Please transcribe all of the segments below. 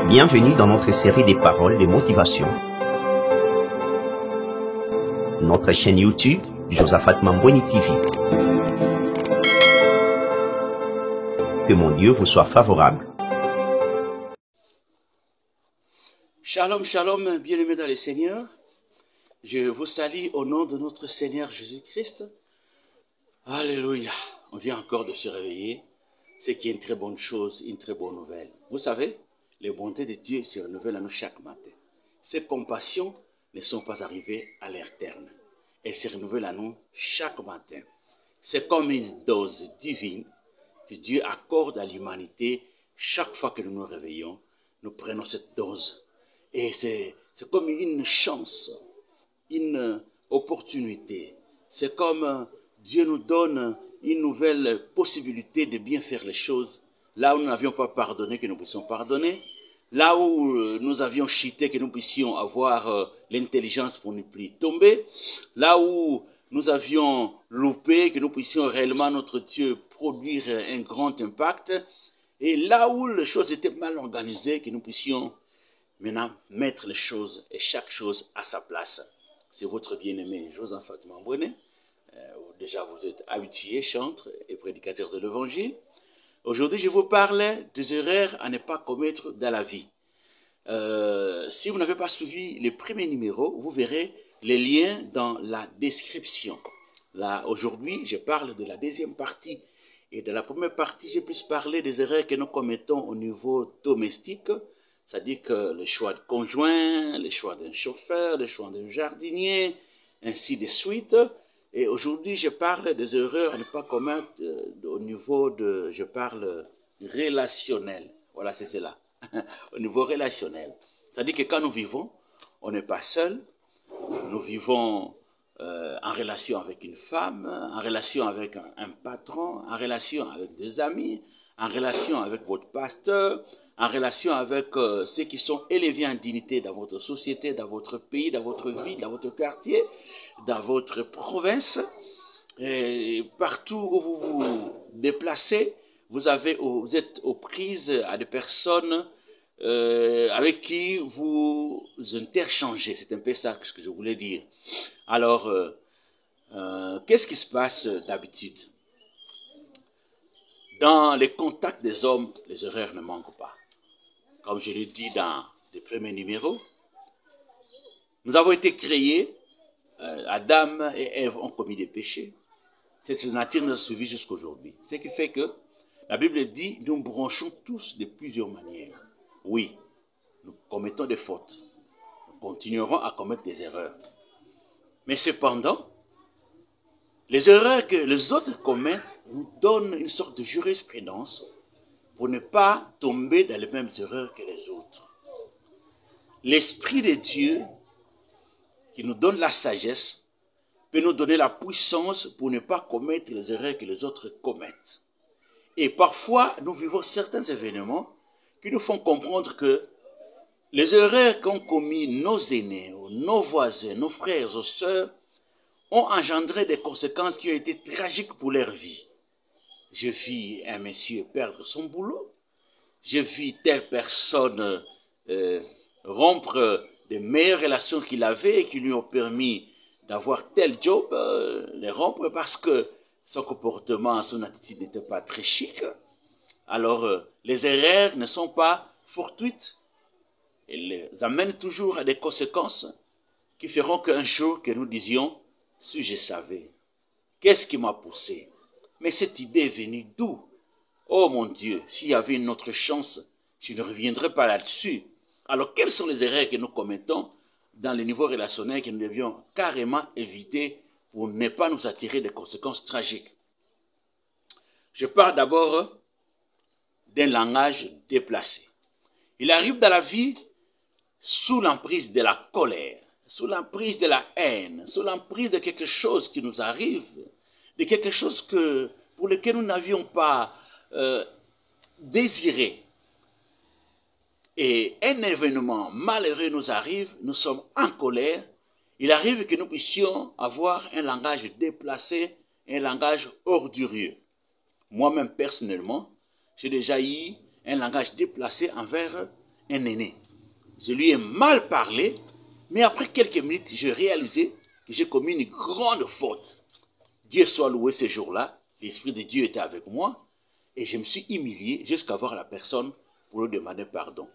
Bienvenue dans notre série des paroles de motivation. Notre chaîne YouTube, Josaphat Mambweni TV. Que mon Dieu vous soit favorable. Shalom, shalom, bien-aimés dans le Seigneur. Je vous salue au nom de notre Seigneur Jésus-Christ. Alléluia. On vient encore de se réveiller, ce qui est une très bonne chose, une très bonne nouvelle. Vous savez, les bontés de Dieu se renouvellent à nous chaque matin. Ses compassions ne sont pas arrivées à leur terme. Elles se renouvellent à nous chaque matin. C'est comme une dose divine que Dieu accorde à l'humanité chaque fois que nous nous réveillons. Nous prenons cette dose. Et c'est comme une chance, une opportunité. C'est comme Dieu nous donne une nouvelle possibilité de bien faire les choses. Là où nous n'avions pas pardonné, que nous puissions pardonner. Là où nous avions chuté, que nous puissions avoir l'intelligence pour ne plus tomber. Là où nous avions loupé, que nous puissions réellement, notre Dieu, produire un grand impact. Et là où les choses étaient mal organisées, que nous puissions maintenant mettre les choses et chaque chose à sa place. C'est votre bien-aimé Josaphat Mambweni. Déjà vous êtes habitué, chantre et prédicateur de l'évangile. Aujourd'hui je vous parle des erreurs à ne pas commettre dans la vie. Si vous n'avez pas suivi les premiers numéros, vous verrez les liens dans la description. Là aujourd'hui je parle de la deuxième partie. Et dans la première partie j'ai plus parlé des erreurs que nous commettons au niveau domestique. C'est-à-dire que le choix de conjoint, le choix d'un chauffeur, le choix d'un jardinier, ainsi de suite. Et aujourd'hui, je parle des erreurs à ne pas commettre au niveau de, je parle relationnel. Voilà, c'est cela. Au niveau relationnel. C'est-à-dire que quand nous vivons, on n'est pas seul. Nous vivons en relation avec une femme, en relation avec un patron, en relation avec des amis, en relation avec votre pasteur, en relation avec ceux qui sont élevés en dignité dans votre société, dans votre pays, dans votre ville, dans votre quartier, dans votre province. Et partout où vous vous déplacez, vous êtes aux prises à des personnes avec qui vous interchangez. C'est un peu ça ce que je voulais dire. Alors, qu'est-ce qui se passe d'habitude? Dans les contacts des hommes, les erreurs ne manquent pas. Comme je l'ai dit dans les premiers numéros, nous avons été créés, Adam et Ève ont commis des péchés. Cette nature nous a suivis jusqu'à aujourd'hui. Ce qui fait que la Bible dit, nous branchons tous de plusieurs manières. Oui, nous commettons des fautes. Nous continuerons à commettre des erreurs. Mais cependant, les erreurs que les autres commettent nous donnent une sorte de jurisprudence pour ne pas tomber dans les mêmes erreurs que les autres. L'Esprit de Dieu, qui nous donne la sagesse, peut nous donner la puissance pour ne pas commettre les erreurs que les autres commettent. Et parfois, nous vivons certains événements qui nous font comprendre que les erreurs qu'ont commis nos aînés, nos voisins, nos frères ou sœurs, ont engendré des conséquences qui ont été tragiques pour leur vie. Je vis un monsieur perdre son boulot. Je vis telle personne rompre des meilleures relations qu'il avait et qui lui ont permis d'avoir tel job, les rompre parce que son comportement, son attitude n'était pas très chic. Alors, les erreurs ne sont pas fortuites. Elles amènent toujours à des conséquences qui feront qu'un jour que nous disions, si je savais, qu'est-ce qui m'a poussé? Mais cette idée est venue d'où? Oh mon Dieu, s'il y avait une autre chance, je ne reviendrais pas là-dessus. Alors, quelles sont les erreurs que nous commettons dans le niveau relationnel que nous devions carrément éviter pour ne pas nous attirer des conséquences tragiques? Je parle d'abord d'un langage déplacé. Il arrive dans la vie sous l'emprise de la colère, sous l'emprise de la haine, sous l'emprise de quelque chose qui nous arrive, de quelque chose pour lequel nous n'avions pas désiré. Et un événement malheureux nous arrive, nous sommes en colère, il arrive que nous puissions avoir un langage déplacé, un langage ordurieux. Moi-même, personnellement, j'ai déjà eu un langage déplacé envers un aîné. Je lui ai mal parlé, mais après quelques minutes, j'ai réalisé que j'ai commis une grande faute. Dieu soit loué ce jour-là, l'Esprit de Dieu était avec moi, et je me suis humilié jusqu'à voir la personne pour lui demander pardon.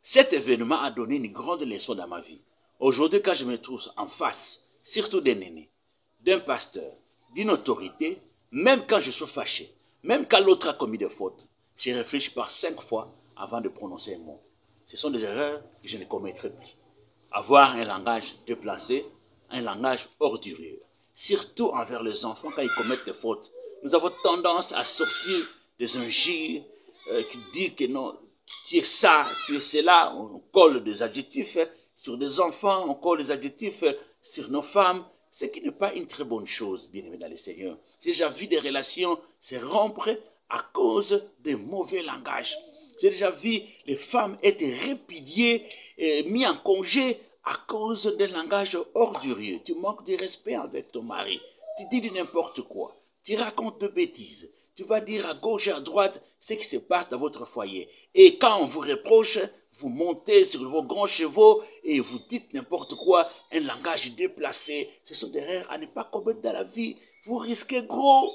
Cet événement a donné une grande leçon dans ma vie. Aujourd'hui, quand je me trouve en face, surtout d'un aîné, d'un pasteur, d'une autorité, même quand je suis fâché, même quand l'autre a commis des fautes, je réfléchis par 5 fois avant de prononcer un mot. Ce sont des erreurs que je ne commettrai plus. Avoir un langage déplacé, un langage ordurier, surtout envers les enfants quand ils commettent des fautes. Nous avons tendance à sortir des injures qui disent que non, tu es ça, tu es cela. On colle des adjectifs sur des enfants, on colle des adjectifs sur nos femmes, ce qui n'est pas une très bonne chose, bien aimé dans le Seigneur. J'ai déjà vu des relations se rompre à cause de mauvais langages. J'ai déjà vu les femmes être répudiées, mises en congé à cause d'un langage ordurieux. Tu manques de respect avec ton mari. Tu dis de n'importe quoi. Tu racontes de bêtises. Tu vas dire à gauche et à droite ce qui se passe dans votre foyer. Et quand on vous reproche, vous montez sur vos grands chevaux et vous dites n'importe quoi, un langage déplacé. Ce sont des erreurs à ne pas commettre dans la vie. Vous risquez gros.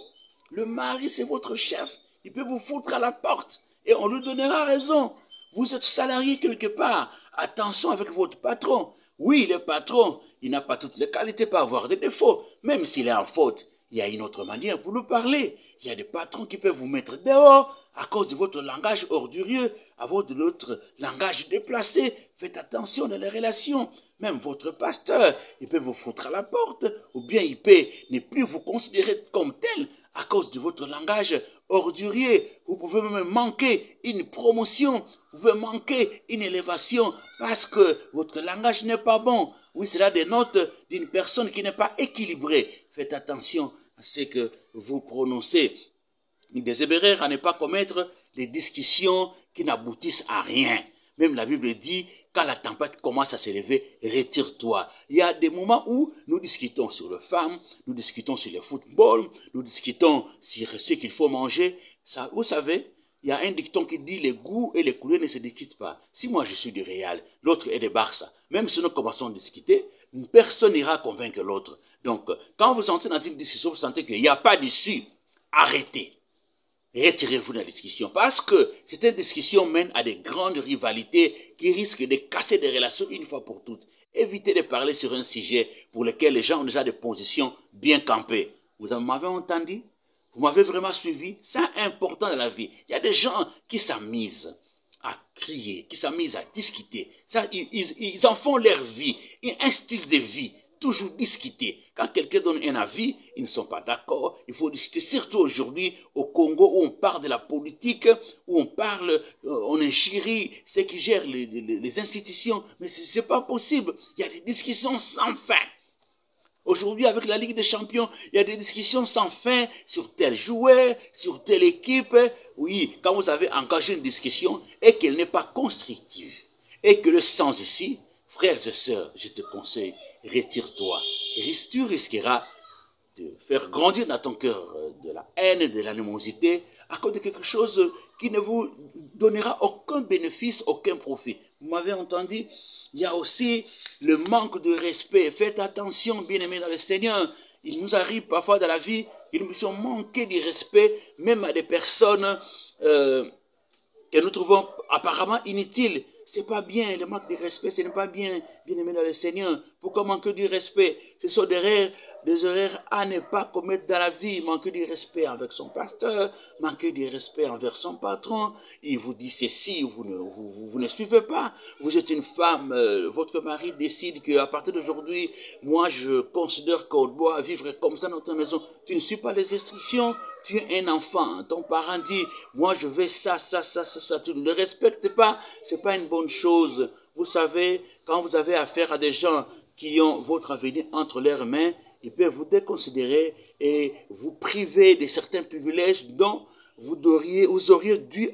Le mari, c'est votre chef. Il peut vous foutre à la porte et on lui donnera raison. Vous êtes salarié quelque part. Attention avec votre patron. Oui, le patron, il n'a pas toutes les qualités pour avoir des défauts. Même s'il est en faute, il y a une autre manière pour lui parler. Il y a des patrons qui peuvent vous mettre dehors à cause de votre langage ordurieux, à cause de votre langage déplacé. Faites attention dans les relations. Même votre pasteur, il peut vous foutre à la porte, ou bien il peut ne plus vous considérer comme tel à cause de votre langage ordurier. Vous pouvez même manquer une promotion, vous pouvez manquer une élévation parce que votre langage n'est pas bon. Oui, cela dénote d'une personne qui n'est pas équilibrée. Faites attention à ce que vous prononcez. Des erreurs à ne pas commettre, des discussions qui n'aboutissent à rien. Même la Bible dit, quand la tempête commence à s'élever, retire-toi. Il y a des moments où nous discutons sur les femmes, nous discutons sur le football, nous discutons sur ce qu'il faut manger. Ça, vous savez, il y a un dicton qui dit les goûts et les couleurs ne se discutent pas. Si moi je suis du Real, l'autre est de Barça, même si nous commençons à discuter, personne n'ira convaincre l'autre. Donc, quand vous entrez dans une discussion, vous sentez qu'il n'y a pas d'issue, arrêtez. Retirez-vous de la discussion parce que cette discussion mène à de grandes rivalités qui risquent de casser des relations une fois pour toutes. Évitez de parler sur un sujet pour lequel les gens ont déjà des positions bien campées. Vous m'avez entendu? Vous m'avez vraiment suivi? C'est important dans la vie. Il y a des gens qui s'amusent à crier, qui s'amusent à discuter. Ça, ils en font leur vie, un style de vie. Toujours discuter. Quand quelqu'un donne un avis, ils ne sont pas d'accord. Il faut discuter, surtout aujourd'hui au Congo où on parle de la politique, où on parle, on injurie ceux qui gèrent les institutions. Mais ce n'est pas possible. Il y a des discussions sans fin. Aujourd'hui, avec la Ligue des Champions, il y a des discussions sans fin sur tel joueur, sur telle équipe. Oui, quand vous avez engagé une discussion et qu'elle n'est pas constructive, et que le sens ici, frères et sœurs, je te conseille, retire-toi. Tu risqueras de faire grandir dans ton cœur de la haine, de l'animosité, à cause de quelque chose qui ne vous donnera aucun bénéfice, aucun profit. Vous m'avez entendu? Il y a aussi le manque de respect. Faites attention, bien-aimés dans le Seigneur. Il nous arrive parfois dans la vie que nous puissions manquer de respect, même à des personnes que nous trouvons apparemment inutiles. C'est pas bien, le manque de respect, ce n'est pas bien, bien-aimé dans le Seigneur. Pourquoi manquer du respect? Ce sont des erreurs à ne pas commettre dans la vie. Manquer du respect avec son pasteur, manquer du respect envers son patron. Il vous dit ceci, vous ne suivez pas. Vous êtes une femme, votre mari décide qu'à partir d'aujourd'hui, moi je considère qu'on doit vivre comme ça dans notre maison. Tu ne suis pas les instructions. Tu es un enfant, ton parent dit, moi je veux ça, tu ne le respectes pas, c'est pas une bonne chose. Vous savez, quand vous avez affaire à des gens qui ont votre avenir entre leurs mains, ils peuvent vous déconsidérer et vous priver de certains privilèges dont vous auriez dû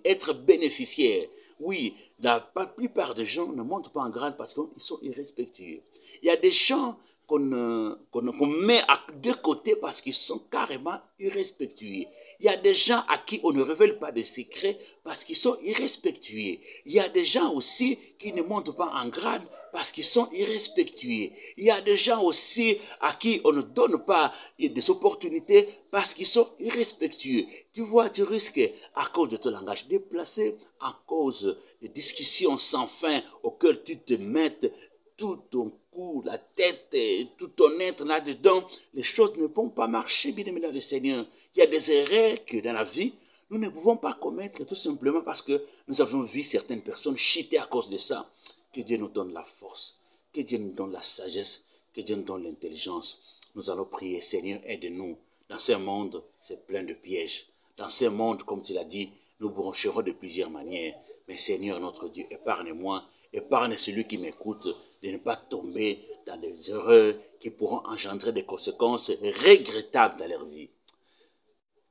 être bénéficiaire. Oui, la plupart des gens ne montent pas en grade parce qu'ils sont irrespectueux. Il y a des gens qu'on met de côté parce qu'ils sont carrément irrespectueux. Il y a des gens à qui on ne révèle pas de secrets parce qu'ils sont irrespectueux. Il y a des gens aussi qui ne montent pas en grade parce qu'ils sont irrespectueux. Il y a des gens aussi à qui on ne donne pas des opportunités parce qu'ils sont irrespectueux. Tu vois, tu risques, à cause de ton langage déplacé, à cause de discussions sans fin auxquelles tu te mettes tout ton cou, la tête, tout ton être là-dedans, les choses ne vont pas marcher, bien aimé dans le Seigneur. Il y a des erreurs que dans la vie, nous ne pouvons pas commettre tout simplement parce que nous avons vu certaines personnes chuter à cause de ça. Que Dieu nous donne la force, que Dieu nous donne la sagesse, que Dieu nous donne l'intelligence. Nous allons prier, Seigneur, aide-nous. Dans ce monde, c'est plein de pièges. Dans ce monde, comme tu l'as dit, nous brancherons de plusieurs manières. Mais Seigneur, notre Dieu, épargne-moi, épargne celui qui m'écoute de ne pas tomber dans des erreurs qui pourront engendrer des conséquences regrettables dans leur vie.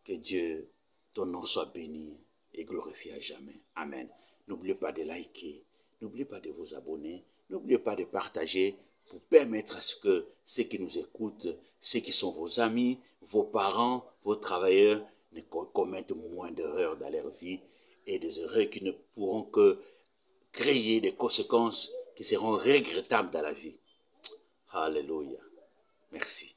Que Dieu, ton nom soit béni et glorifié à jamais. Amen. N'oubliez pas de liker, n'oubliez pas de vous abonner, n'oubliez pas de partager pour permettre à ce que ceux qui nous écoutent, ceux qui sont vos amis, vos parents, vos travailleurs, ne commettent moins d'erreurs dans leur vie et des erreurs qui ne pourront que créer des conséquences qui seront regrettables dans la vie. Alléluia. Merci.